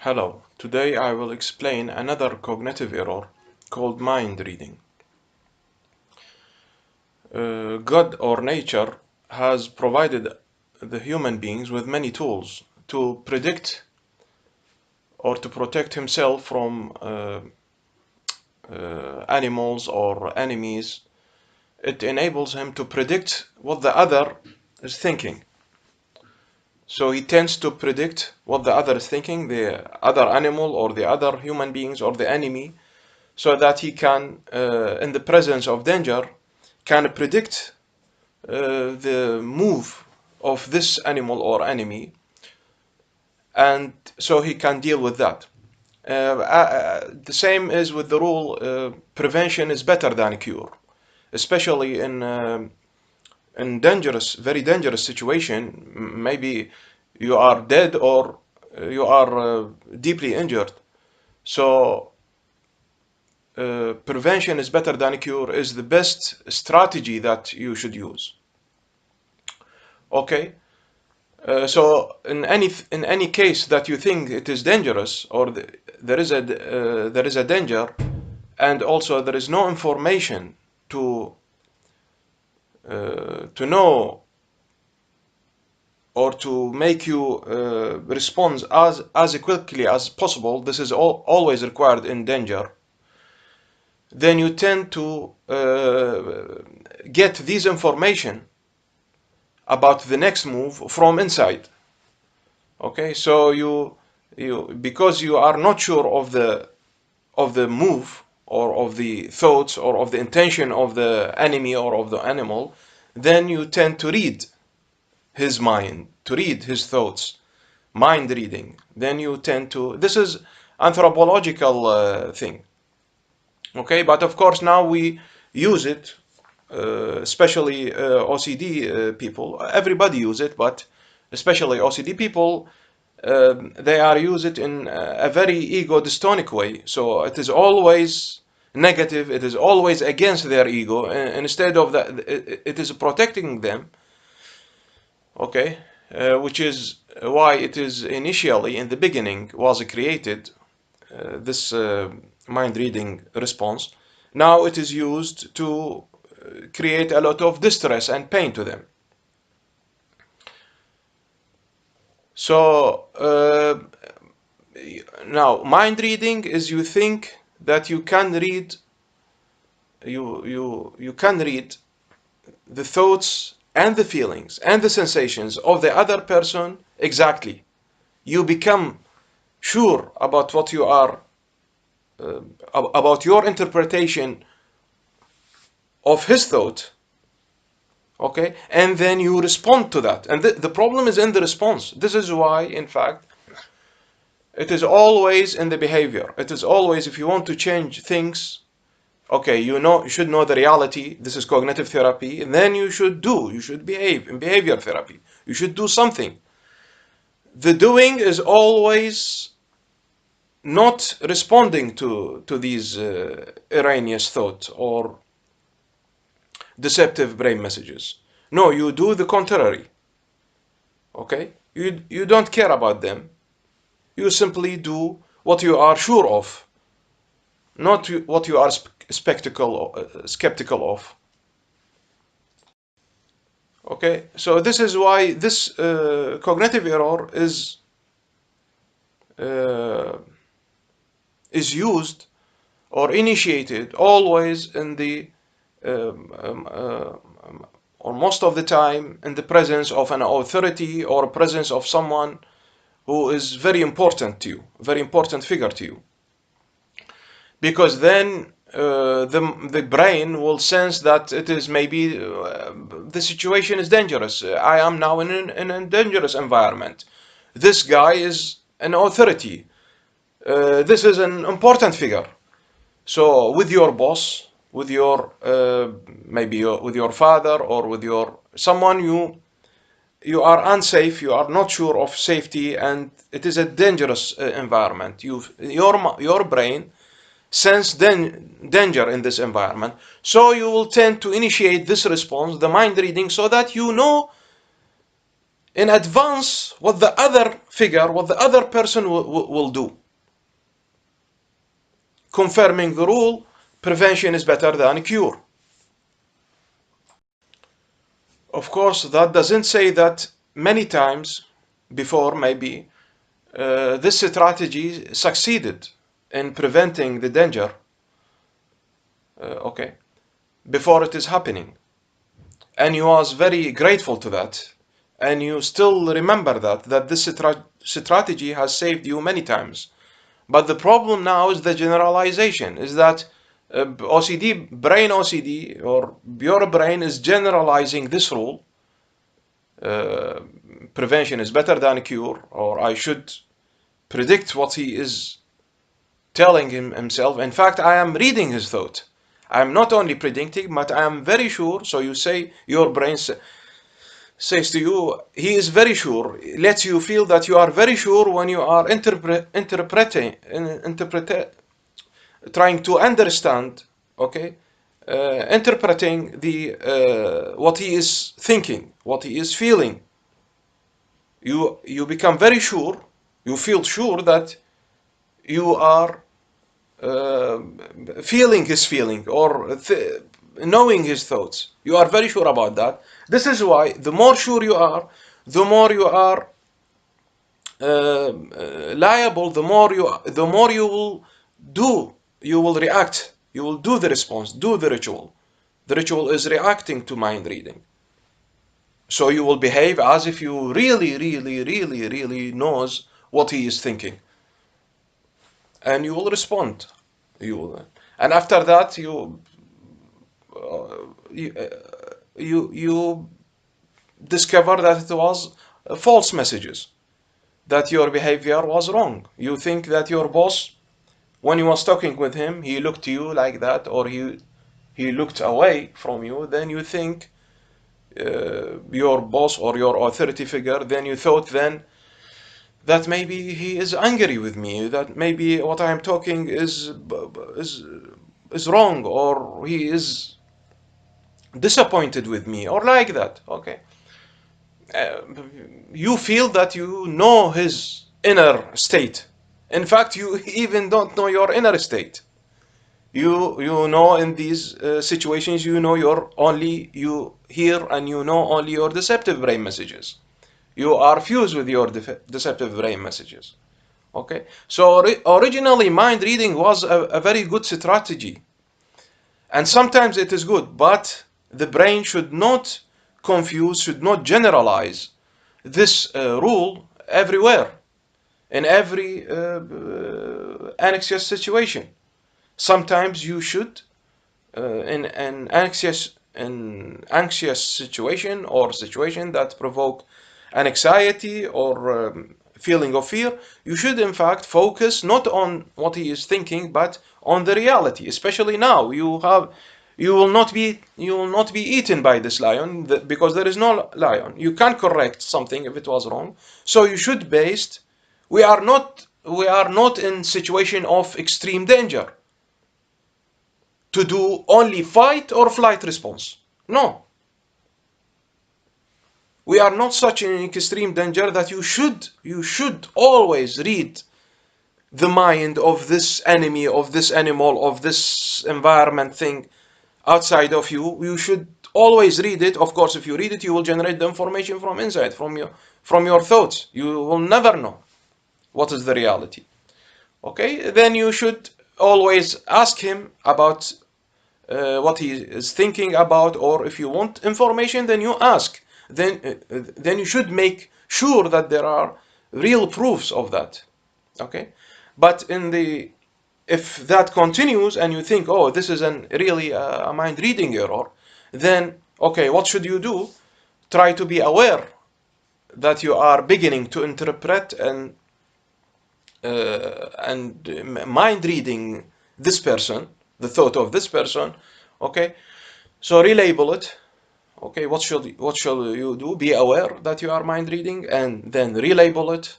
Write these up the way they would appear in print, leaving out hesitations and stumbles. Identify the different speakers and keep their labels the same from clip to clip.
Speaker 1: Hello, today I will explain another cognitive error called mind reading. God or nature has provided the human beings with many tools to predict or to protect himself from animals or enemies. It enables him to predict what the other is thinking. So he tends to predict what the other is thinking, the other animal or the other human beings or the enemy, so that he can, in the presence of danger, can predict the move of this animal or enemy, and so he can deal with that. The same is with the rule, prevention is better than cure, especially in dangerous, very dangerous situation. Maybe you are dead or you are deeply injured. So prevention is better than cure is the best strategy that you should use. Okay, so in any case that you think it is dangerous or there is a danger, and also there is no information to know or to make you respond as quickly as possible. This is always required in danger. Then you tend to get this information about the next move from inside. Okay, so you because you are not sure of the move or of the thoughts or of the intention of the enemy or of the animal, then you tend to read his mind, to read his thoughts, mind reading. Then you tend to, this is anthropological thing. Okay, but of course now we use it, especially OCD people. Everybody use it, but especially OCD people, they are use it in a very ego dystonic way. So it is always negative. It is always against their ego. And instead of that, it is protecting them. Okay, which is why it is initially in the beginning was created, this mind reading response. Now it is used to create a lot of distress and pain to them. So now mind reading is you think that you can read you can read the thoughts and the feelings and the sensations of the other person exactly. You become sure about what you are about your interpretation of his thought. Okay, and then you respond to that, and the problem is in the response. This is why, in fact, it is always in the behavior. It is always, if you want to change things, okay, you should know the reality. This is cognitive therapy, and then you should behave in behavior therapy. You should do something. The doing is always not responding to these erroneous thoughts or deceptive brain messages. No, you do the contrary. Okay, you don't care about them. You simply do what you are sure of, not what you are skeptical of. Okay, so this is why this cognitive error uh, is used or initiated always in the um, um, uh, or most of the time in the presence of an authority or presence of someone who is very important to you, very important figure to you, because then the brain will sense that it is maybe the situation is dangerous. I am now in a dangerous environment. This guy is an authority. This is an important figure. So with your boss, with your with your father or with your someone you are unsafe, you are not sure of safety, and it is a dangerous environment. Your brain sense danger in this environment, so you will tend to initiate this response, the mind reading, so that you know in advance what the other figure, what the other person will do. Confirming the rule, prevention is better than cure. Of course, that doesn't say that many times before, maybe, this strategy succeeded in preventing the danger, okay, before it is happening. And you was very grateful to that. And you still remember that this strategy has saved you many times. But the problem now is the generalization, is that brain OCD, or your brain is generalizing this rule, prevention is better than cure, or I should predict what he is telling himself. In fact, I am reading his thought. I am not only predicting, but I am very sure. So you say, your brain says to you, he is very sure. It lets you feel that you are very sure when you are trying to understand, okay, interpreting the what he is thinking, what he is feeling. You become very sure. You feel sure that you are feeling his feeling, or knowing his thoughts. You are very sure about that. This is why the more sure you are, the more you are liable, the more you will do, you will react, you will do the response, do the ritual. The ritual is reacting to mind reading. So you will behave as if you really knows what he is thinking, and you will respond. And after that, you discover that it was false messages, that your behavior was wrong. You think that your boss, when you was talking with him, he looked to you like that, or he looked away from you. Then you think your boss or your authority figure, then you thought then that maybe he is angry with me, that maybe what I am talking is wrong, or he is disappointed with me, or like that. Okay, uh, you feel that you know his inner state. In fact, you even don't know your inner state. You know, in these situations, you know you hear and you know only your deceptive brain messages. You are fused with your deceptive brain messages. Okay, so originally mind reading was a very good strategy, and sometimes it is good, but the brain should not confuse, should not generalize this rule everywhere, in every anxious situation. Sometimes you should, in an anxious situation, or situation that provoke an anxiety, or feeling of fear, you should in fact focus not on what he is thinking, but on the reality. Especially now, you will not be eaten by this lion, because there is no lion. You can correct something if it was wrong. So you should based. We are not in situation of extreme danger to do only fight or flight response. No, we are not such an extreme danger that you should always read the mind of this enemy, of this animal, of this environment thing outside of you. You should always read it. Of course, if you read it, you will generate the information from inside, from your thoughts. You will never know what is the reality. Okay, then you should always ask him about what he is thinking about, or if you want information, then you ask. Then you should make sure that there are real proofs of that. Okay, but if that continues and you think, oh, this is really a mind reading error, then okay, what should you do? Try to be aware that you are beginning to interpret and mind reading this person, the thought of this person. Okay, so relabel it. Okay, what shall you do? Be aware that you are mind reading, and then relabel it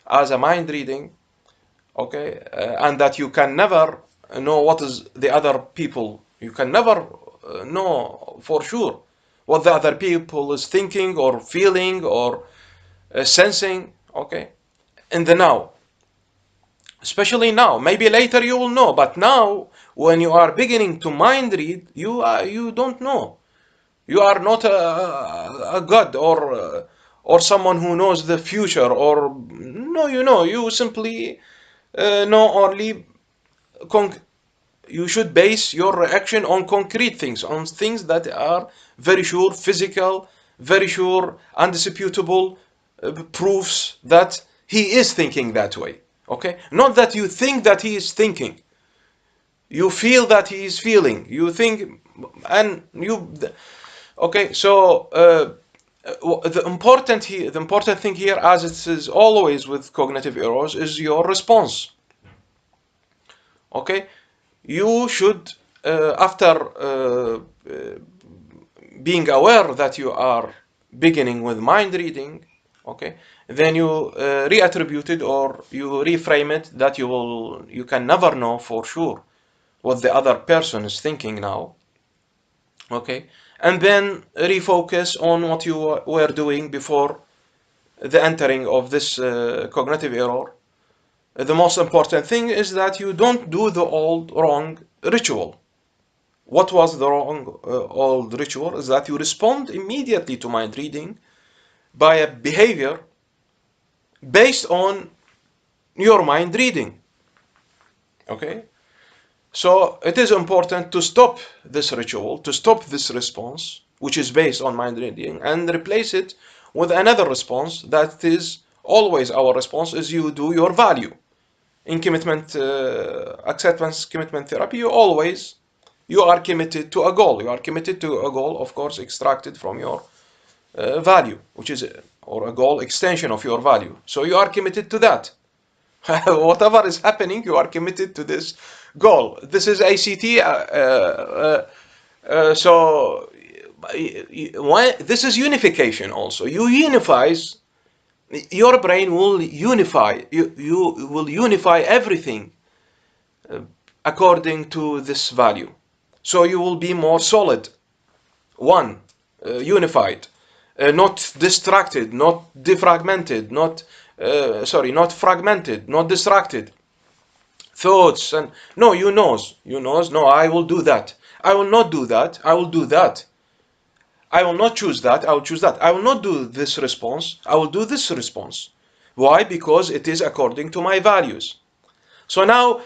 Speaker 1: as a mind reading. Okay, and that you can never know what is the other people. You can never know for sure what the other people is thinking or feeling, or sensing, okay, in the now. Especially now. Maybe later you will know, but now, when you are beginning to mind read, you don't know. You are not a god or someone who knows the future, or no, you simply know only you should base your reaction on concrete things, on things that are very sure, physical, very sure, undisputable proofs that he is thinking that way. Okay? Not that you think that he is thinking. You feel that he is feeling. You think, and you. Okay, so the important thing here, as it is always with cognitive errors, is your response. Okay, you should, after being aware that you are beginning with mind reading, okay, then you reattribute it, or you reframe it that you can never know for sure what the other person is thinking now, okay, and then refocus on what you were doing before the entering of this cognitive error. The most important thing is that you don't do the old wrong ritual. What was the wrong old ritual? Is that you respond immediately to mind reading by a behavior based on your mind reading. Okay? So it is important to stop this ritual, to stop this response, which is based on mind reading, and replace it with another response that is always our response, is you do your value. In commitment, acceptance commitment therapy, you are committed to a goal. You are committed to a goal, of course, extracted from your value, which is, or a goal extension of your value. So you are committed to that. Whatever is happening, you are committed to this goal. This is ACT. So this is unification also. You unifies, your brain will unify, you will unify everything according to this value. So you will be more solid, one, unified, not distracted, not defragmented, not fragmented, not distracted. Thoughts and no, you knows, no, I will do that. I will not do that. I will do that. I will not choose that. I will choose that. I will not do this response. I will do this response. Why? Because it is according to my values. So now,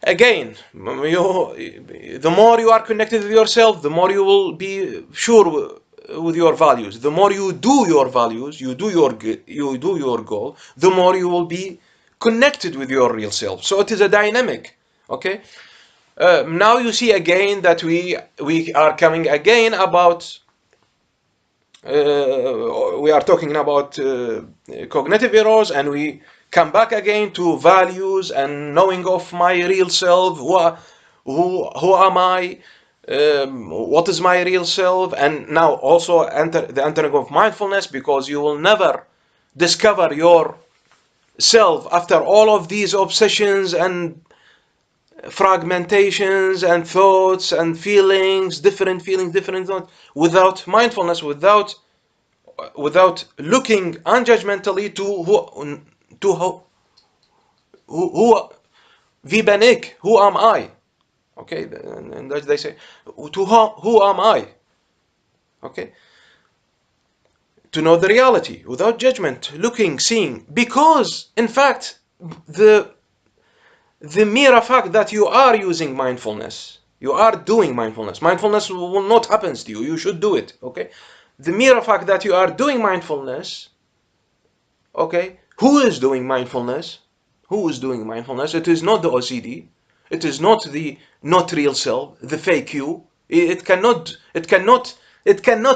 Speaker 1: again, the more you are connected with yourself, the more you will be sure with your values. The more you do your values, you do your goal, the more you will be connected with your real self. So it is a dynamic. Okay. Now you see again that we are coming again about. We are talking about cognitive errors, and we come back again to values and knowing of my real self. Who am I? What is my real self? And now also entering of mindfulness, because you will never discover your self after all of these obsessions and fragmentations and thoughts and feelings, different thoughts, without mindfulness, without looking unjudgmentally to who wie ben ik, who am I? Okay, and they say who am I? Okay, to know the reality without judgment, looking, seeing, because in fact the mere fact that you are using mindfulness, you are doing mindfulness will not happen to you. You should do it. Okay, the mere fact that you are doing mindfulness, okay, who is doing mindfulness? Who is doing mindfulness? It is not the OCD. It is not the not real self, the fake you. It cannot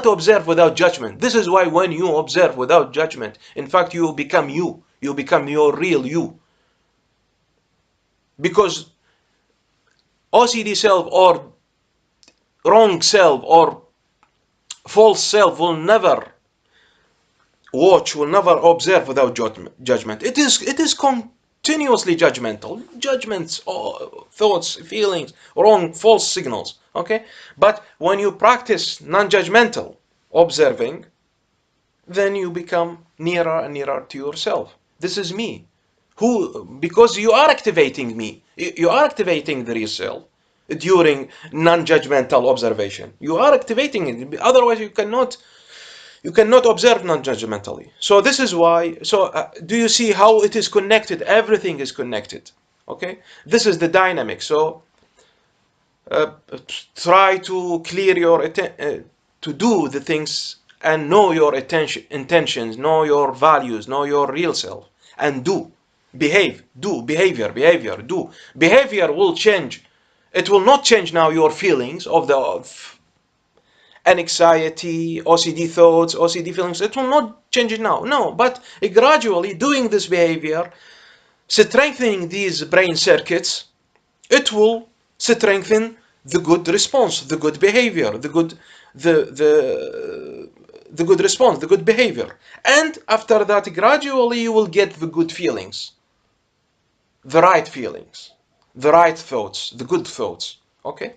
Speaker 1: observe without judgment. This is why when you observe without judgment, in fact, you become you. You become your real you. Because OCD self or wrong self or false self will never watch, will never observe without judgment. It is continuously judgmental. Judgments, thoughts, feelings, wrong, false signals. Okay? But when you practice non-judgmental observing, then you become nearer and nearer to yourself. This is me. Because you are activating me. You are activating the real self during non-judgmental observation. You are activating it. Otherwise, you cannot observe non-judgmentally. So this is why. So do you see how it is connected? Everything is connected. Okay. This is the dynamic. So uh, try to clear your to do the things and know your intentions, know your values, know your real self, and do behavior will change. It will not change now your feelings of anxiety, OCD thoughts, OCD feelings. It will not change it now, no, but gradually doing this behavior, strengthening these brain circuits, it will strengthen the good response, the good behavior, the good response, the good behavior. And after that, gradually you will get the good feelings, the right thoughts, the good thoughts. Okay?